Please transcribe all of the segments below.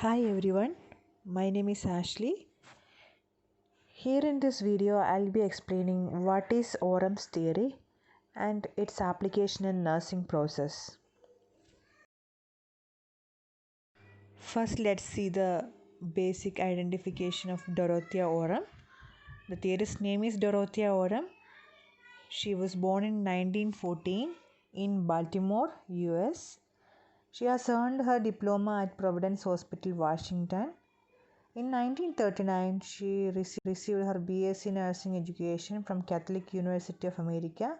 Hi everyone, my name is Ashley. Here in this video, I'll be explaining what is Orem's theory and its application in nursing process. First, let's see the basic identification of Dorothea Orem. The theorist's name is Dorothea Orem. She was born in 1914 in Baltimore, US. She has earned her diploma at Providence Hospital, Washington. In 1939, she received her BSc Nursing education from Catholic University of America,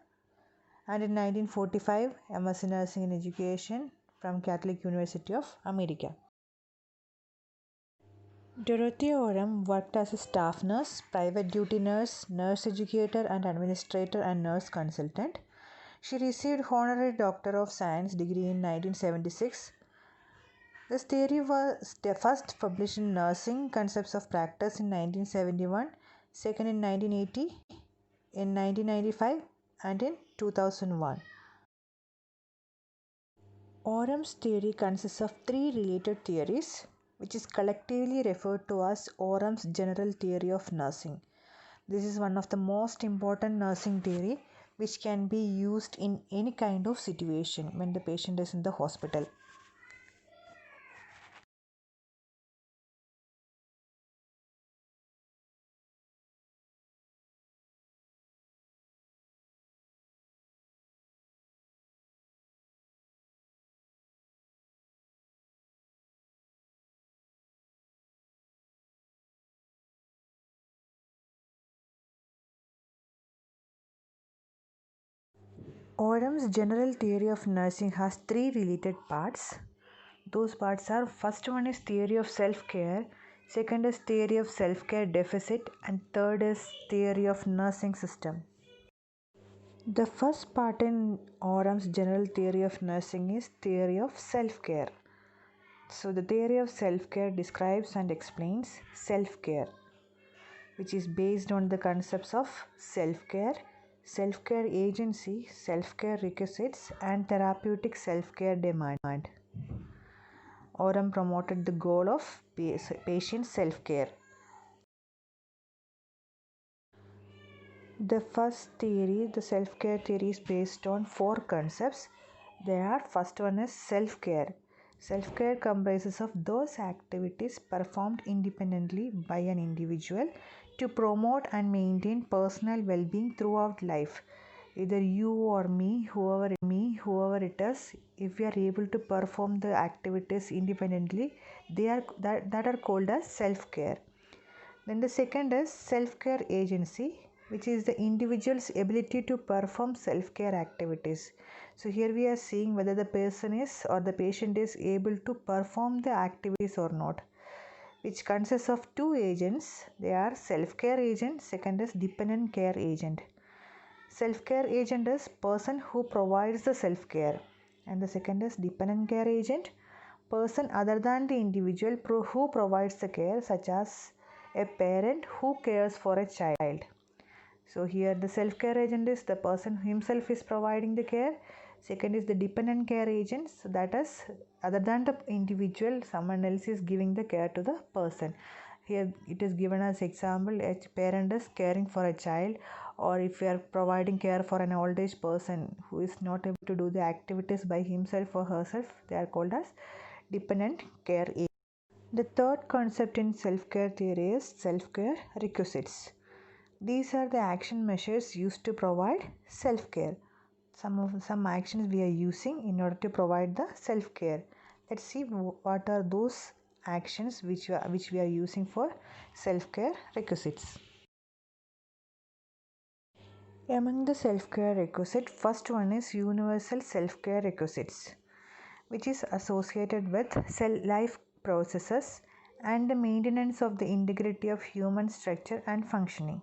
and in 1945, MSc Nursing in Education from Catholic University of America. Dorothea Orem worked as a staff nurse, private duty nurse, nurse educator and administrator and nurse consultant. She received Honorary Doctor of Science degree in 1976. This theory was first published in Nursing Concepts of Practice in 1971, second in 1980, in 1995, and in 2001. Orem's theory consists of three related theories, which is collectively referred to as Orem's general theory of nursing. This is one of the most important nursing theory which can be used in any kind of situation when the patient is in the hospital. Orem's general theory of nursing has three related parts. Those parts are: first one is theory of self-care, second is theory of self-care deficit, and third is theory of nursing system. The first part in Orem's general theory of nursing is theory of self-care. So the theory of self-care describes and explains self-care, which is based on the concepts of self-care, self-care agency, self-care requisites, and therapeutic self-care demand. Orem promoted the goal of patient self-care. The first theory, the self-care theory, is based on four concepts. First one is self-care. Self-care comprises of those activities performed independently by an individual to promote and maintain personal well-being throughout life. Either you or me, whoever it is, if we are able to perform the activities independently, that are called as self-care. Then the second is self-care agency, which is the individual's ability to perform self-care activities. So here we are seeing whether the person is or the patient is able to perform the activities or not, which consists of two agents. They are self-care agent, second is dependent care agent. Self-care agent is person who provides the self-care, and the second is dependent care agent, person other than the individual who provides the care, such as a parent who cares for a child. So here the self-care agent is the person himself is providing the care. Second is the dependent care agent, so that is other than the individual, someone else is giving the care to the person. Here it is given as example, a parent is caring for a child, or if we are providing care for an old age person who is not able to do the activities by himself or herself, they are called as dependent care agent. The third concept in self-care theory is self-care requisites. These are the action measures used to provide self-care. Some actions we are using in order to provide the self-care. Let's see what are those actions which we are using for self-care requisites. Among the self-care requisites, first one is universal self-care requisites, which is associated with life processes and the maintenance of the integrity of human structure and functioning.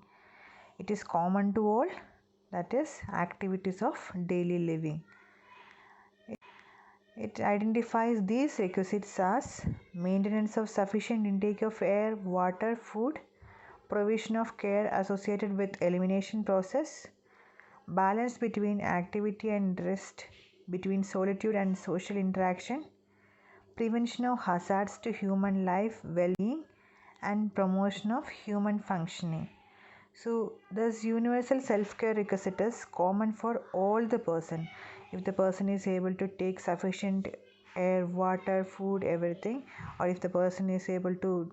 It is common to all, that is activities of daily living. It identifies these requisites as maintenance of sufficient intake of air, water, food, provision of care associated with elimination process, balance between activity and rest, between solitude and social interaction, prevention of hazards to human life, well-being, and promotion of human functioning. So this universal self-care requisite is common for all the person. If the person is able to take sufficient air, water, food, everything, or if the person is able to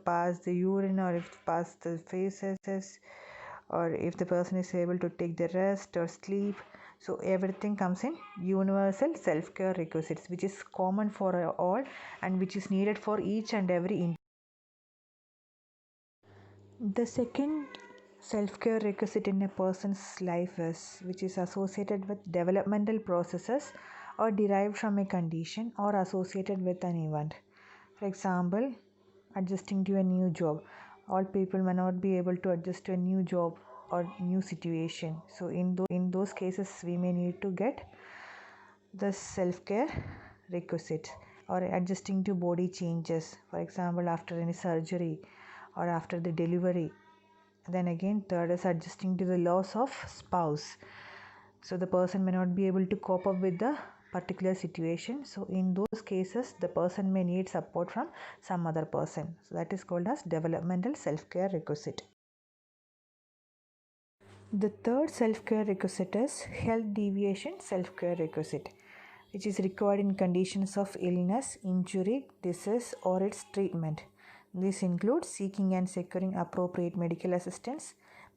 pass the urine, or if pass the faces, or if the person is able to take the rest or sleep, so everything comes in universal self-care requisites, which is common for all and which is needed for each and every. The second self-care requisite in a person's life is which is associated with developmental processes or derived from a condition or associated with an event. For example, adjusting to a new job. All people may not be able to adjust to a new job or new situation. So in those cases we may need to get the self-care requisite, or adjusting to body changes, for example after any surgery or after the delivery. Then again, third is adjusting to the loss of spouse. So the person may not be able to cope up with the particular situation. So in those cases, the person may need support from some other person. So that is called as developmental self-care requisite. The third self-care requisite is health deviation self-care requisite, which is required in conditions of illness, injury, disease, or its treatment. This includes seeking and securing appropriate medical assistance,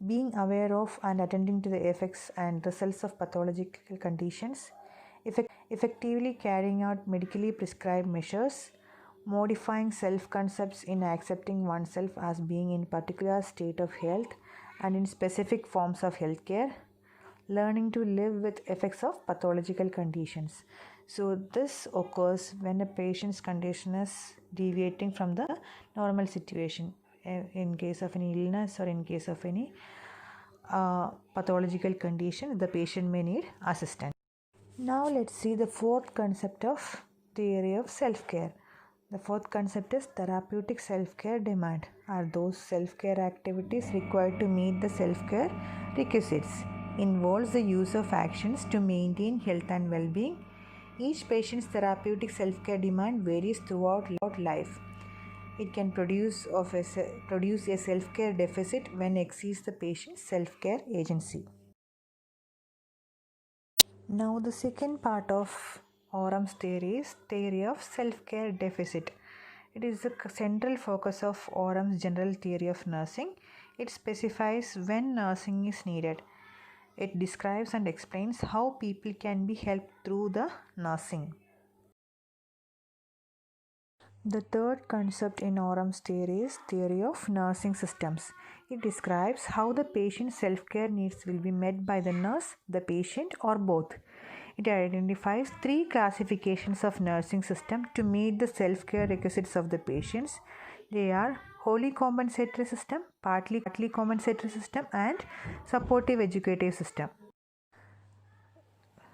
being aware of and attending to the effects and results of pathological conditions, effectively carrying out medically prescribed measures, modifying self-concepts in accepting oneself as being in particular state of health and in specific forms of healthcare, learning to live with effects of pathological conditions. So this occurs when a patient's condition is deviating from the normal situation in case of any illness or in case of any pathological condition. The patient may need assistance. Now let's see the fourth concept of theory of self-care. The fourth concept is therapeutic self-care demand. Are those self-care activities required to meet the self-care requisites? Involves the use of actions to maintain health and well-being. Each patient's therapeutic self-care demand varies throughout life. It can produce a self-care deficit when exceeds the patient's self-care agency. Now the second part of Orem's theory is theory of self-care deficit. It is the central focus of Orem's general theory of nursing. It specifies when nursing is needed. It describes and explains how people can be helped through the nursing. The third concept in Orem's theory is theory of nursing systems. It describes how the patient's self-care needs will be met by the nurse, the patient, or both. It identifies three classifications of nursing system to meet the self-care requisites of the patients. They are wholly compensatory system, partly compensatory system, and supportive educative system.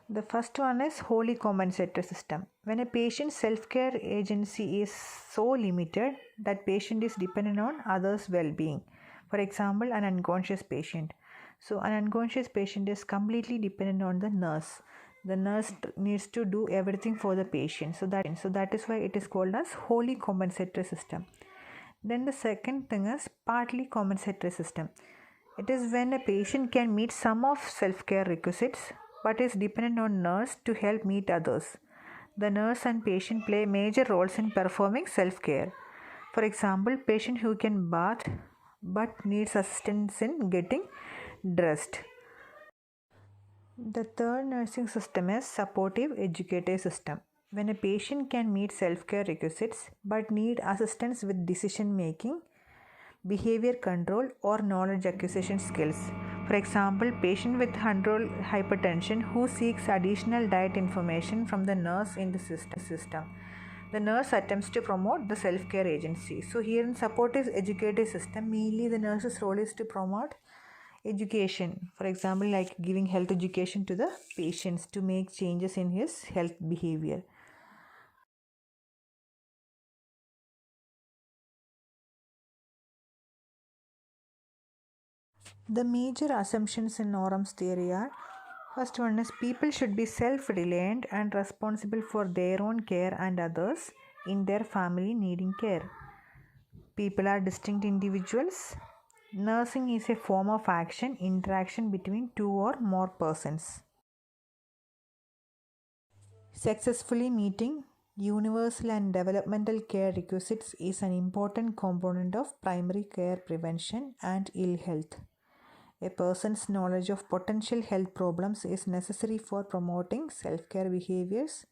The first one is wholly compensatory system. When a patient's self-care agency is so limited that patient is dependent on others' well-being. For example, an unconscious patient. So an unconscious patient is completely dependent on the nurse. The nurse needs to do everything for the patient. So that is why it is called as wholly compensatory system. Then the second thing is partly compensatory system. It is when a patient can meet some of self-care requisites but is dependent on nurse to help meet others. The nurse and patient play major roles in performing self-care. For example, patient who can bath but needs assistance in getting dressed. The third nursing system is supportive educative system. When a patient can meet self-care requisites but need assistance with decision making, behavior control, or knowledge acquisition skills. For example, patient with controlled hypertension who seeks additional diet information from the nurse in the system. The nurse attempts to promote the self-care agency. So here in supportive educative system, mainly the nurse's role is to promote education. For example, like giving health education to the patients to make changes in his health behavior. The major assumptions in Orem's theory are First one is people should be self-reliant and responsible for their own care and others in their family needing care. People are distinct individuals. Nursing is a form of action, interaction between two or more persons. Successfully meeting universal and developmental care requisites is an important component of primary care prevention and ill health. A person's knowledge of potential health problems is necessary for promoting self-care behaviors.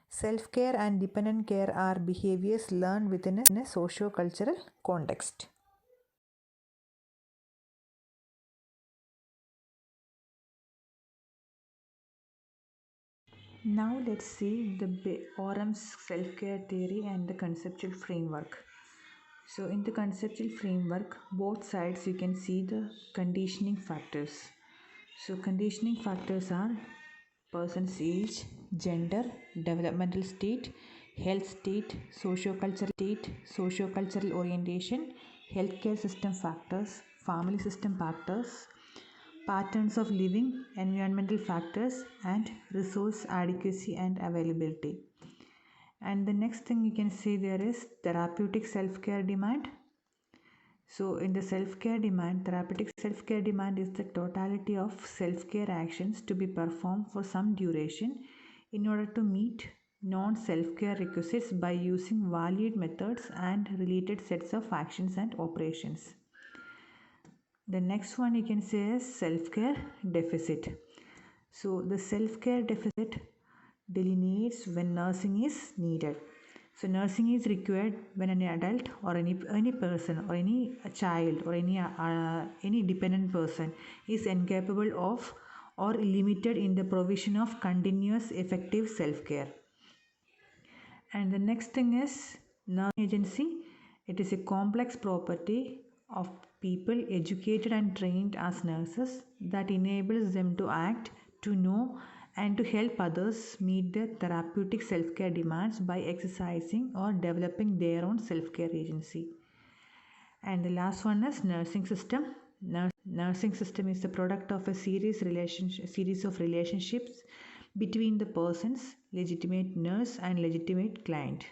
Self-care and dependent care are behaviors learned within a socio-cultural context. Now let's see the Orem's self-care theory and the conceptual framework. So in the conceptual framework, both sides you can see the conditioning factors. So conditioning factors are person's age, gender, developmental state, health state, socio-cultural orientation, healthcare system factors, family system factors, patterns of living, environmental factors, and resource adequacy and availability. And the next thing you can see there is therapeutic self-care demand. So in the self-care demand, therapeutic self-care demand is the totality of self-care actions to be performed for some duration in order to meet non-self-care requisites by using valid methods and related sets of actions and operations. The next one you can say is self-care deficit. So the self-care deficit delineates when nursing is needed. So nursing is required when an adult or any person or any child or any dependent person is incapable of or limited in the provision of continuous effective self-care. And the next thing is nursing agency. It is a complex property of people educated and trained as nurses that enables them to act, to know, and to help others meet their therapeutic self-care demands by exercising or developing their own self-care agency. And the last one is nursing system. Nursing system is the product of a series of relationships between the person's legitimate nurse and legitimate client.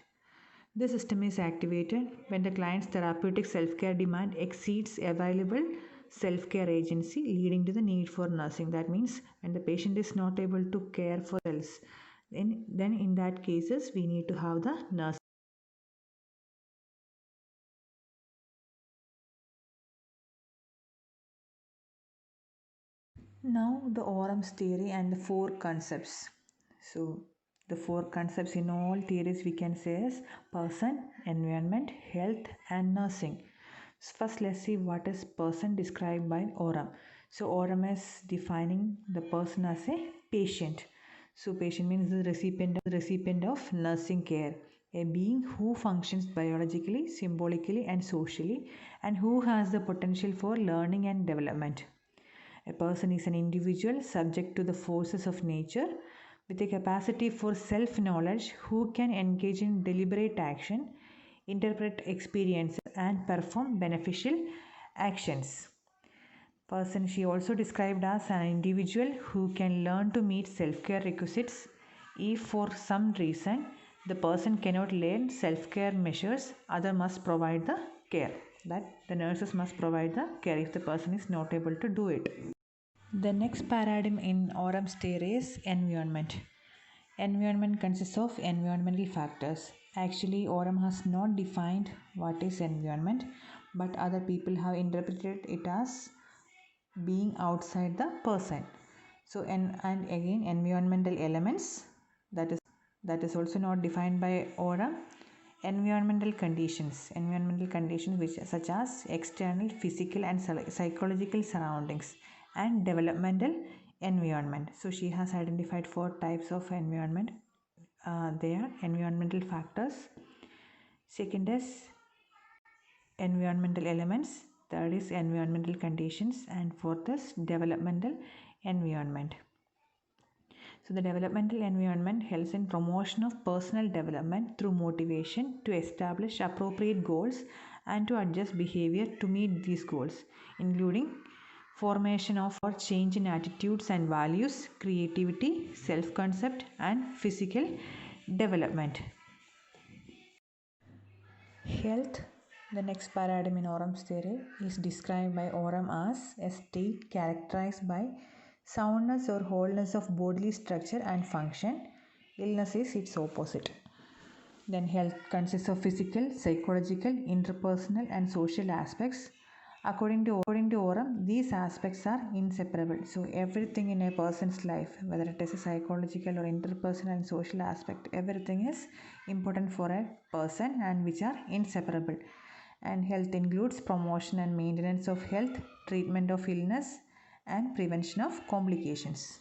The system is activated when the client's therapeutic self-care demand exceeds available self-care agency, leading to the need for nursing. That means when the patient is not able to care for themselves, then in that cases we need to have the nurse. Now the Orem's theory and the four concepts. So the four concepts in all theories we can say is person, environment, health and nursing. First let's see what is person described by Orem. So Orem is defining the person as a patient. So patient means the recipient of nursing care, a being who functions biologically, symbolically and socially and who has the potential for learning and development. A person is an individual subject to the forces of nature with a capacity for self-knowledge who can engage in deliberate action, interpret experiences and perform beneficial actions. Person she also described as an individual who can learn to meet self-care requisites if for some reason the person cannot learn self-care measures, other must provide the care. That the nurses must provide the care if the person is not able to do it. The next paradigm in Orem's theory is environment. Environment consists of environmental factors. Actually, Orem has not defined what is environment, but other people have interpreted it as being outside the person. So, and again, environmental elements that is also not defined by Orem. Environmental conditions which such as external physical and psychological surroundings and developmental environment. So she has identified four types of environment. They are environmental factors, second is environmental elements, third is environmental conditions and fourth is developmental environment. So the developmental environment helps in promotion of personal development through motivation to establish appropriate goals and to adjust behavior to meet these goals, including formation of or change in attitudes and values, creativity, self-concept, and physical development. Health, the next paradigm in Orem's theory, is described by Orem as a state characterized by soundness or wholeness of bodily structure and function. Illness is its opposite. Then health consists of physical, psychological, interpersonal, and social aspects. According to Orem, these aspects are inseparable. So everything in a person's life, whether it is a psychological or interpersonal and social aspect, everything is important for a person and which are inseparable. And health includes promotion and maintenance of health, treatment of illness, and prevention of complications.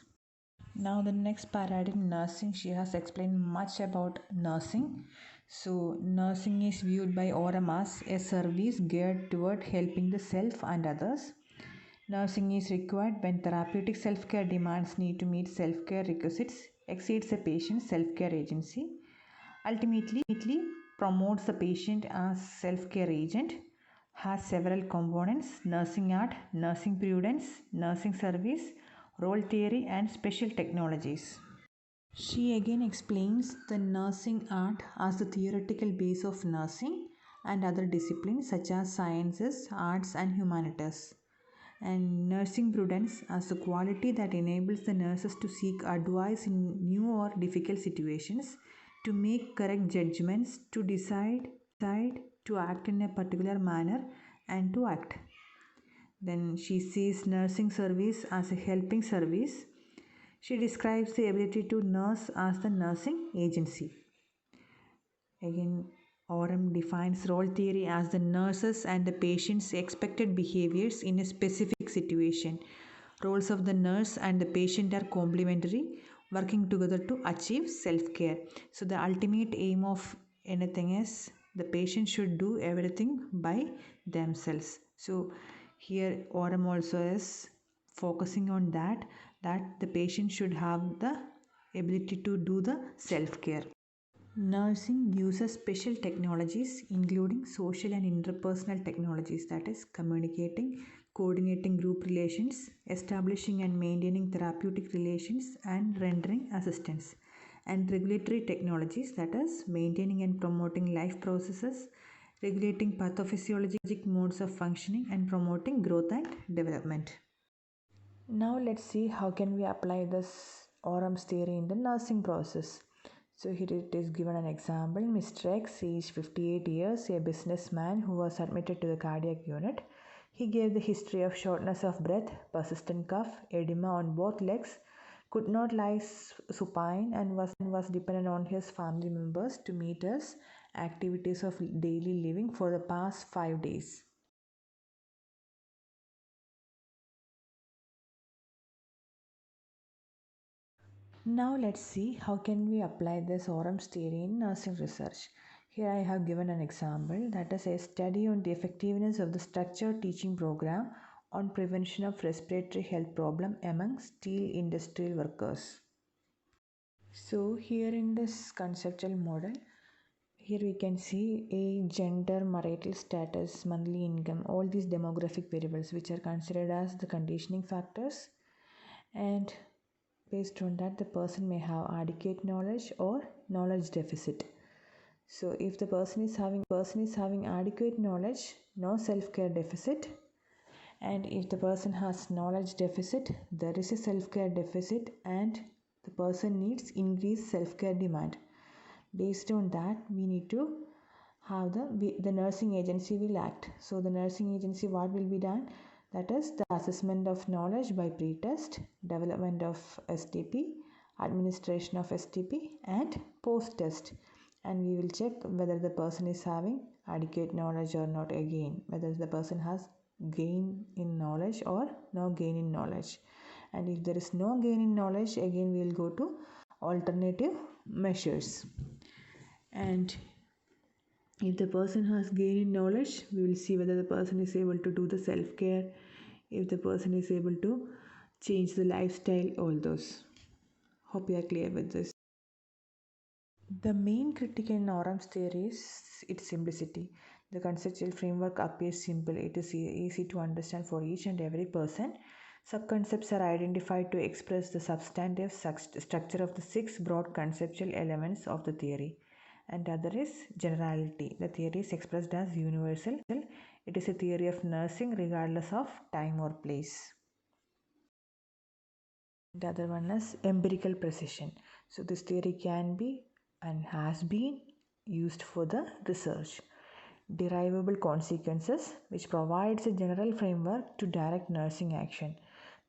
Now the next paradigm, nursing. She has explained much about nursing. So nursing is viewed by Orem as a service geared toward helping the self and others. Nursing is required when therapeutic self-care demands need to meet self-care requisites, exceeds a patient's self-care agency, ultimately promotes the patient as self-care agent, has several components: nursing art, nursing prudence, nursing service, role theory, and special technologies. She again explains the nursing art as the theoretical base of nursing and other disciplines such as sciences, arts, and humanities, and nursing prudence as the quality that enables the nurses to seek advice in new or difficult situations, to make correct judgments, to decide to act in a particular manner, and to act. Then she sees nursing service as a helping service. She describes the ability to nurse as the nursing agency. Again, Orem defines role theory as the nurses and the patient's expected behaviors in a specific situation. Roles of the nurse and the patient are complementary, working together to achieve self-care. So the ultimate aim of anything is the patient should do everything by themselves. So here Orem also is focusing on that the patient should have the ability to do the self-care. Nursing uses special technologies including social and interpersonal technologies, that is communicating, coordinating group relations, establishing and maintaining therapeutic relations, and rendering assistance, and regulatory technologies, that is maintaining and promoting life processes, regulating pathophysiologic modes of functioning, and promoting growth and development. Now let's see how can we apply this Orem's theory in the nursing process. So here it is given an example. Mr. X, aged 58 years, a businessman who was admitted to the cardiac unit. He gave the history of shortness of breath, persistent cough, edema on both legs, could not lie supine, and was dependent on his family members to meet his activities of daily living for the past 5 days. Now let's see how can we apply this Orem's theory in nursing research. Here I have given an example, that is a study on the effectiveness of the structured teaching program on prevention of respiratory health problem among steel industrial workers. So here in this conceptual model, here we can see age, gender, marital status, monthly income, all these demographic variables which are considered as the conditioning factors, and based on that the person may have adequate knowledge or knowledge deficit. So if the person is having adequate knowledge, no self-care deficit, and if the person has knowledge deficit, there is a self-care deficit and the person needs increased self-care demand. Based on that, we need to have the nursing agency will act. So the nursing agency, what will be done? That is the assessment of knowledge by pre-test, development of STP, administration of STP, and post-test. And we will check whether the person is having adequate knowledge or not, again, whether the person has gain in knowledge or no gain in knowledge. And if there is no gain in knowledge, again we will go to alternative measures. And if the person has gain in knowledge, we will see whether the person is able to do the self-care, if the person is able to change the lifestyle, all those. Hope you are clear with this. The main critique in Orem's theory is its simplicity. The conceptual framework appears simple. It is easy to understand for each and every person. Subconcepts are identified to express the substantive structure of the 6 broad conceptual elements of the theory. And other is generality. The theory is expressed as universal. It is a theory of nursing regardless of time or place. The other one is empirical precision. So this theory can be and has been used for the research. Derivable consequences, which provides a general framework to direct nursing action.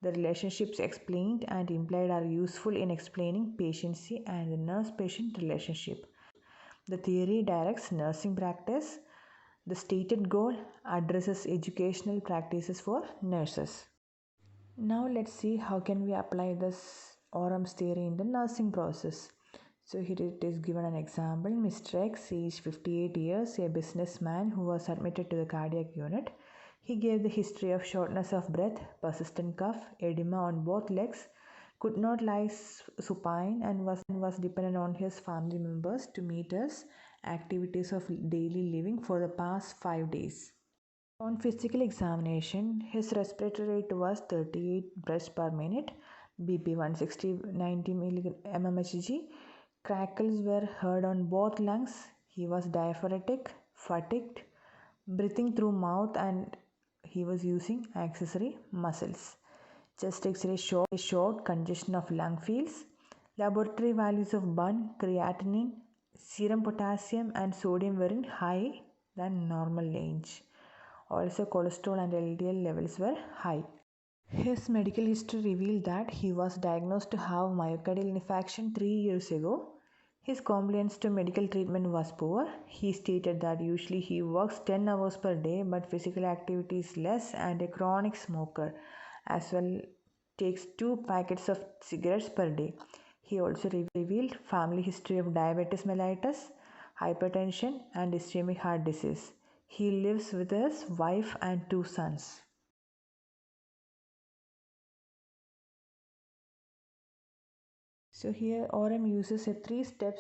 The relationships explained and implied are useful in explaining patiency and the nurse-patient relationship. The theory directs nursing practice. The stated goal addresses educational practices for nurses. Now let's see how can we apply this Orem's theory in the nursing process. So here it is given an example. Mr. X, aged 58 years, a businessman who was admitted to the cardiac unit. He gave the history of shortness of breath, persistent cough, edema on both legs, could not lie supine and was dependent on his family members to meet his activities of daily living for the past 5 days. On physical examination, his respiratory rate was 38 breaths per minute, BP 160 90 mmHg. Crackles were heard on both lungs. He was diaphoretic, fatigued, breathing through mouth, and he was using accessory muscles. Chest X-ray showed congestion of lung fields. Laboratory values of BUN, creatinine, serum potassium, and sodium were in high than normal range. Also, cholesterol and LDL levels were high. His medical history revealed that he was diagnosed to have myocardial infarction 3 years ago. His compliance to medical treatment was poor. He stated that usually he works 10 hours per day, but physical activity is less, and a chronic smoker as well takes 2 packets of cigarettes per day. He also revealed family history of diabetes mellitus, hypertension, and ischemic heart disease. He lives with his wife and 2 sons. So here Orem uses a 3-step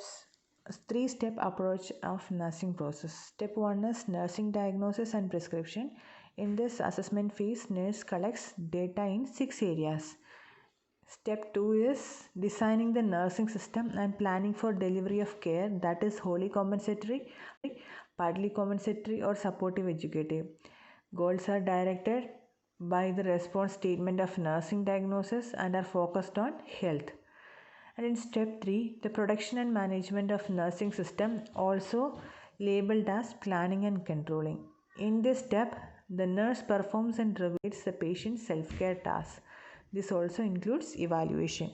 approach of nursing process. Step 1 is nursing diagnosis and prescription. In this assessment phase, nurse collects data in 6 areas. Step 2 is designing the nursing system and planning for delivery of care, that is wholly compensatory, partly compensatory, or supportive educative. Goals are directed by the response statement of nursing diagnosis and are focused on health. And in step 3, the production and management of nursing system, also labeled as planning and controlling. In this step, the nurse performs and regulates the patient's self-care tasks. This also includes evaluation.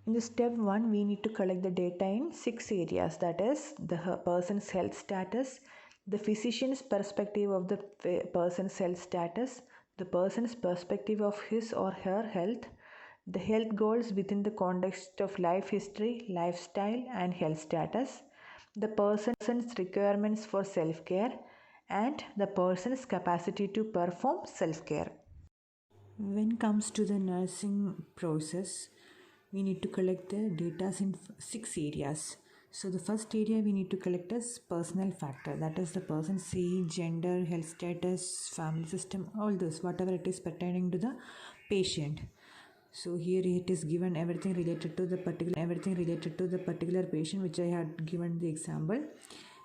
In the step 1, we need to collect the data in 6 areas, that is the person's health status, the physician's perspective of the person's health status, the person's perspective of his or her health, the health goals within the context of life history, lifestyle, and health status, the person's requirements for self-care, and the person's capacity to perform self-care. When it comes to the nursing process, we need to collect the data in 6 areas. So the first area we need to collect is personal factor, that is the person's age, gender, health status, family system, all those, whatever it is pertaining to the patient. So here it is given everything related to the particular patient, which I had given the example.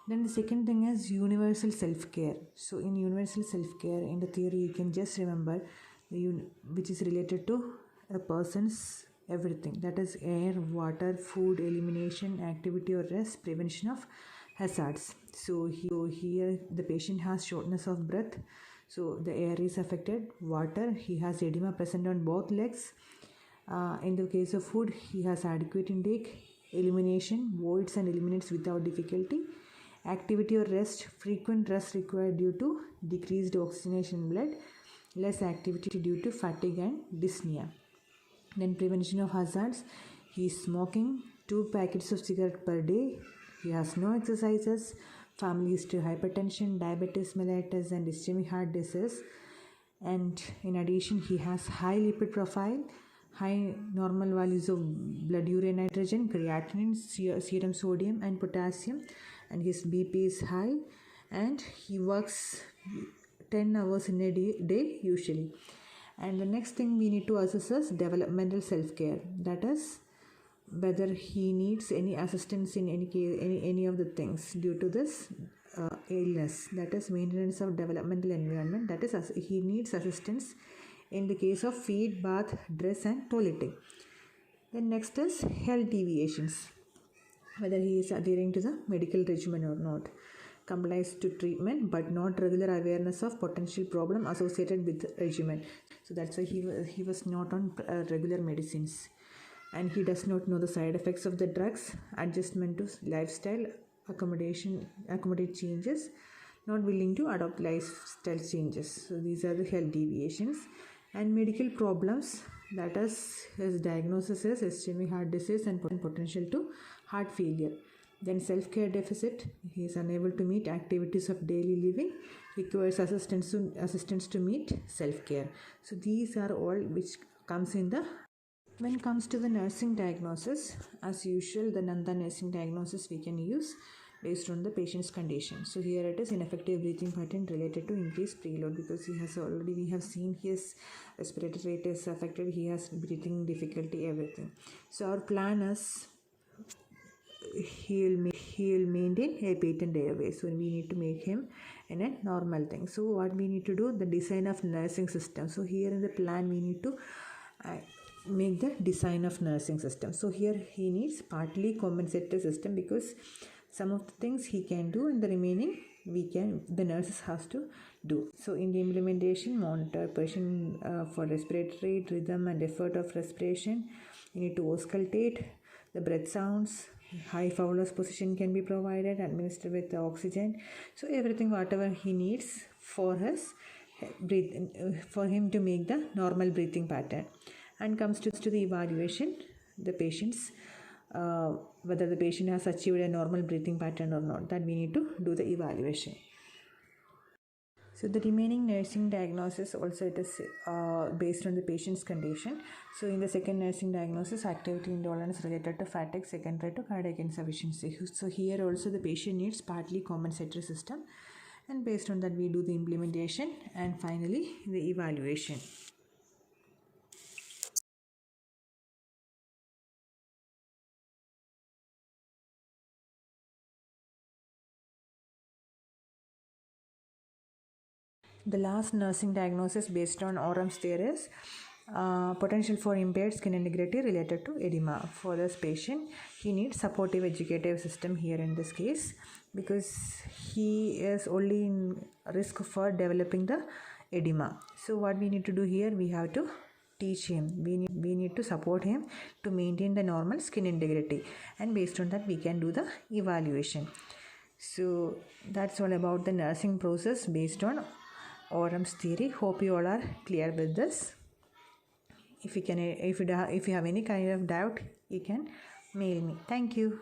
Then the second thing is universal self-care. So in universal self-care, in the theory, you can just remember which is related to a person's everything, that is air, water, food, elimination, activity or rest, prevention of hazards. So here the patient has shortness of breath, so the air is affected. Water, he has edema present on both legs. In the case of food, he has adequate intake. Elimination, voids and eliminates without difficulty. Activity or rest, frequent rest required due to decreased oxygenation in blood, less activity due to fatigue and dyspnea. Then prevention of hazards, he is smoking 2 packets of cigarette per day, he has no exercises, family history, hypertension, diabetes mellitus, and ischemic heart disease, and in addition he has high lipid profile, high normal values of blood urea nitrogen, creatinine, serum sodium and potassium, and his BP is high, and he works 10 hours in a day usually. And the next thing we need to assess is developmental self-care. That is whether he needs any assistance in any case, any of the things due to this illness. That is maintenance of developmental environment. That is he needs assistance in the case of feed, bath, dress and toileting. Then next is health deviations, whether he is adhering to the medical regimen or not, complies to treatment but not regular awareness of potential problem associated with the regimen. So that's why he was not on regular medicines, and he does not know the side effects of the drugs, adjustment to lifestyle, accommodate changes, not willing to adopt lifestyle changes. So these are the health deviations. And medical problems, that is his diagnosis is ischemic heart disease and potential to heart failure. Then self-care deficit, he is unable to meet activities of daily living, requires assistance to meet self-care. So these are all which comes in the. When it comes to the nursing diagnosis, as usual, the Nanda nursing diagnosis we can use based on the patient's condition. So here it is ineffective breathing pattern related to increased preload, because we have seen his respiratory rate is affected, he has breathing difficulty, everything. So our plan is he will maintain a patent airway, so we need to make him in a normal thing. So what we need to do, the design of nursing system. So here in the plan we need to make the design of nursing system. So here he needs partly compensatory system, because some of the things he can do and the remaining the nurses has to do. So in the implementation, monitor patient for respiratory rate, rhythm and effort of respiration. You need to auscultate the breath sounds. High Fowler's position can be provided, administered with the oxygen. So everything whatever he needs for his for him to make the normal breathing pattern. And comes to the evaluation, the patient's whether the patient has achieved a normal breathing pattern or not, that we need to do the evaluation. So the remaining nursing diagnosis also it is based on the patient's condition. So in the second nursing diagnosis, activity intolerance related to fatigue secondary to cardiac insufficiency. So here also the patient needs partly compensatory system, and based on that we do the implementation and finally the evaluation. The last nursing diagnosis based on Orem's theory is potential for impaired skin integrity related to edema. For this patient, he needs supportive educative system here in this case, because he is only in risk for developing the edema. So what we need to do here, we have to teach him, we need to support him to maintain the normal skin integrity, and based on that we can do the evaluation. So that's all about the nursing process based on Orem's theory. Hope you all are clear with this. If you have any kind of doubt, you can mail me. Thank you.